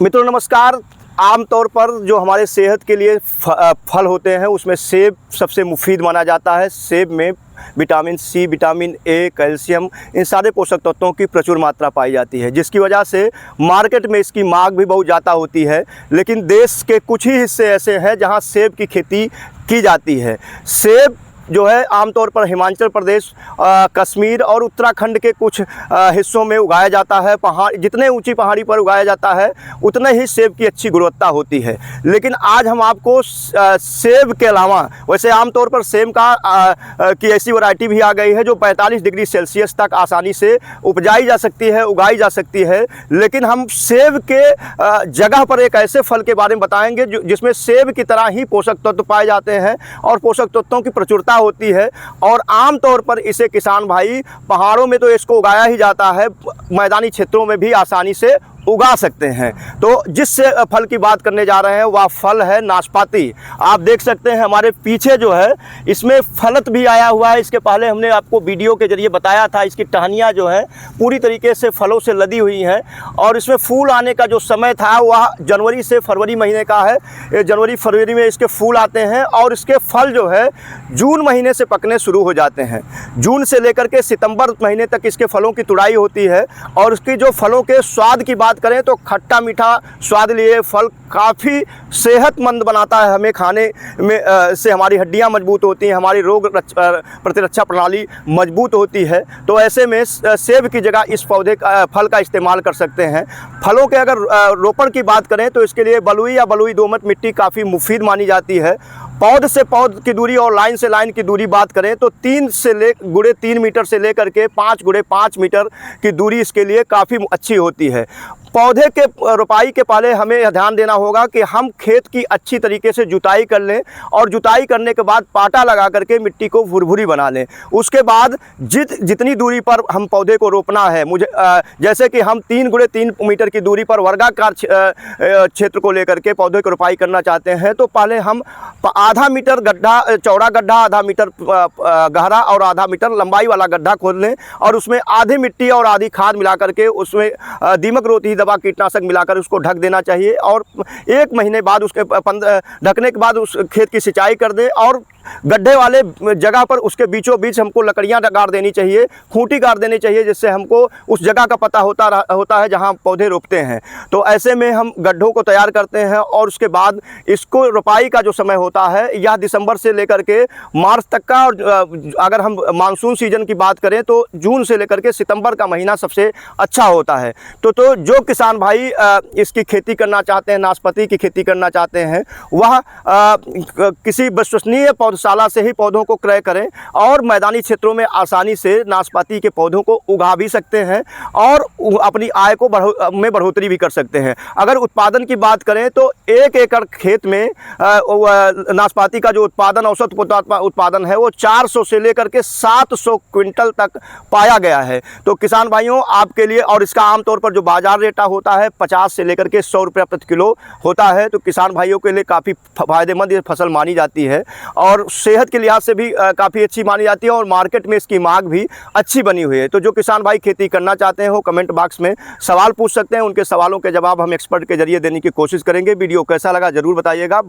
मित्रों नमस्कार। आमतौर पर जो हमारे सेहत के लिए फल होते हैं उसमें सेब सबसे मुफीद माना जाता है। सेब में vitamin C, vitamin A, calcium, इन सारे पोषक तत्वों की प्रचुर मात्रा पाई जाती है, जिसकी वजह से मार्केट में इसकी मांग भी बहुत ज़्यादा होती है। लेकिन देश के कुछ ही हिस्से ऐसे हैं जहां सेब की खेती की जाती है। सेब जो है आमतौर पर हिमाचल प्रदेश, कश्मीर और उत्तराखंड के कुछ हिस्सों में उगाया जाता है। पहाड़ जितने ऊंची पहाड़ी पर उगाया जाता है उतने ही सेब की अच्छी गुणवत्ता होती है। लेकिन आज हम आपको सेब के अलावा, वैसे आमतौर पर सेब की ऐसी वैरायटी भी आ गई है जो 45 डिग्री सेल्सियस तक आसानी से उपजाई जा सकती है, उगाई जा सकती है। लेकिन हम सेब के जगह पर एक ऐसे फल के बारे में बताएंगे जिसमें सेब की तरह ही पोषक तत्व पाए जाते हैं और पोषक तत्वों की प्रचुरता होती है। और आम तौर पर इसे किसान भाई पहाड़ों में तो इसको उगाया ही जाता है, मैदानी क्षेत्रों में भी आसानी से उगा सकते हैं। तो जिस फल की बात करने जा रहे हैं वह फल है नाशपाती। आप देख सकते हैं हमारे पीछे जो है इसमें फलत भी आया हुआ है। इसके पहले हमने आपको वीडियो के जरिए बताया था, इसकी टहनियाँ जो है पूरी तरीके से फलों से लदी हुई हैं और इसमें फूल आने का जो समय था वह जनवरी से फरवरी महीने का है। जनवरी फरवरी में इसके फूल आते हैं और इसके फल जो है जून महीने से पकने शुरू हो जाते हैं। जून से लेकर के सितंबर महीने तक इसके फलों की तुड़ाई होती है और इसकी जो फलों के स्वाद की बात करें तो खट्टा मीठा स्वाद लिए फल काफ़ी सेहतमंद बनाता है। हमें खाने में से हमारी हड्डियां मजबूत होती हैं, हमारी रोग प्रतिरक्षा प्रणाली मजबूत होती है। तो ऐसे में सेब की जगह इस पौधे का फल का इस्तेमाल कर सकते हैं। फलों के अगर रोपण की बात करें तो इसके लिए बलुई या बलुई दोमट मिट्टी काफ़ी मुफीद मानी जाती है। पौध से पौध की दूरी और लाइन से लाइन की दूरी बात करें तो 3 मीटर से लेकर के 5 मीटर की दूरी इसके लिए काफ़ी अच्छी होती है। पौधे के रोपाई के पहले हमें यह ध्यान देना होगा कि हम खेत की अच्छी तरीके से जुताई कर लें और जुताई करने के बाद पाटा लगा करके मिट्टी को भुरभुरी बना लें। उसके बाद जितनी दूरी पर हम पौधे को रोपना है, जैसे कि हम 3 मीटर की दूरी पर वर्गाकार क्षेत्र को लेकर के पौधे को रोपाई करना चाहते हैं तो पहले हम आधा मीटर गड्ढा, चौड़ा गड्ढा, आधा मीटर गहरा और आधा मीटर लंबाई वाला गड्ढा खोद लें और उसमें आधी मिट्टी और आधी खाद मिला करके उसमें दीमक रोधी दवा, कीटनाशक मिलाकर उसको ढक देना चाहिए। और 1 महीने बाद उसके ढकने के बाद उस खेत की सिंचाई कर दें और गड्ढे वाले जगह पर उसके बीचों बीच हमको लकड़ियां गाड़ देनी चाहिए, खूंटी गाड़ देनी चाहिए, जिससे हमको उस जगह का पता होता है जहां पौधे रोपते हैं। तो ऐसे में हम गड्ढों को तैयार करते हैं और उसके बाद इसको रोपाई का जो समय होता है यह दिसंबर से लेकर के मार्च तक का, और अगर हम मानसून सीजन की बात करें तो जून से लेकर के सितंबर का महीना सबसे अच्छा होता है। तो जो किसान भाई इसकी खेती करना चाहते हैं, नाशपाती की खेती करना चाहते हैं, वह किसी विश्वसनीय पौधशाला से ही पौधों को क्रय करें और मैदानी क्षेत्रों में आसानी से नाशपाती के पौधों को उगा भी सकते हैं और अपनी आय को में बढ़ोतरी भी कर सकते हैं। अगर उत्पादन की बात करें तो 1 एकड़ खेत में नाशपाती का जो औसत उत्पादन है वो 400 से लेकर के 700 क्विंटल तक पाया गया है। तो किसान भाइयों आपके लिए, और इसका आमतौर पर जो बाजार रेट होता है 50 से लेकर के 100 रुपये प्रति किलो होता है। तो किसान भाइयों के लिए काफ़ी फायदेमंद ये फसल मानी जाती है और सेहत के लिहाज से भी काफ़ी अच्छी मानी जाती है और मार्केट में इसकी मांग भी अच्छी बनी हुई है। तो जो किसान भाई खेती करना चाहते हैं वो कमेंट बॉक्स में सवाल पूछ सकते हैं। उनके सवालों के जवाब हम एक्सपर्ट के जरिए देने की कोशिश करेंगे। वीडियो कैसा लगा ज़रूर बताइएगा।